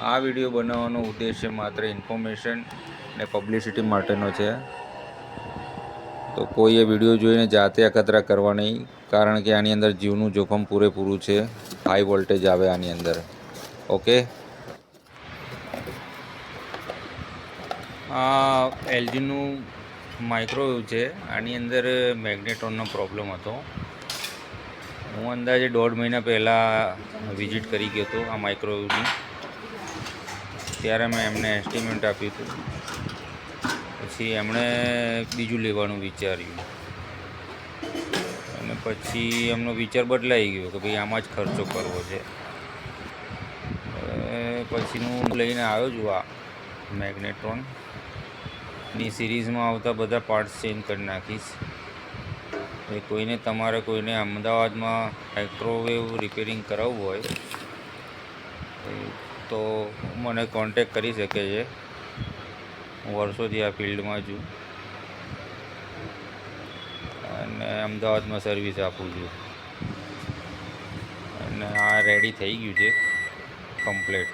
આ વિડીયો બનાવવાનો ઉદ્દેશ્ય માત્ર ઇન્ફોર્મેશન ને પબ્લિસિટી માટેનો છે. તો કોઈએ વિડીયો જોઈને જાતે અખતરા કરવા નહીં, કારણ કે આની અંદર જીવનું જોખમ પૂરેપૂરું છે. હાઈ વોલ્ટેજ આવે આની અંદર. ઓકે, આ એલજીનું માઇક્રોવેવ છે. આની અંદર મેગ્નેટ્રોનનો પ્રોબ્લેમ હતો. હું અંદાજે 1.5 મહિના પહેલાં વિઝિટ કરી ગયો હતો આ માઇક્રોવેવની. ત્યારે મેં એમને એસ્ટિમેટ આપ્યું હતું. પછી એમણે બીજું લેવાનું વિચાર્યું અને પછી એમનો વિચાર બદલાઈ ગયો કે ભાઈ આમાં જ ખર્ચો કરવો છે. પછીનું લઈને આવ્યો છું આ મેગ્નેટ્રોનની સિરીઝમાં આવતા બધા પાર્ટ્સ ચેન્જ કરી નાખીશ. કોઈને અમદાવાદમાં માઇક્રોવેવ રિપેરિંગ કરાવવું હોય તો મને કોન્ટેક કરી શકે છે. હું વર્ષોથી આ ફિલ્ડમાં છું અને અમદાવાદમાં સર્વિસ આપું છું. અને આ રેડી થઈ ગયું છે કમ્પ્લેટ.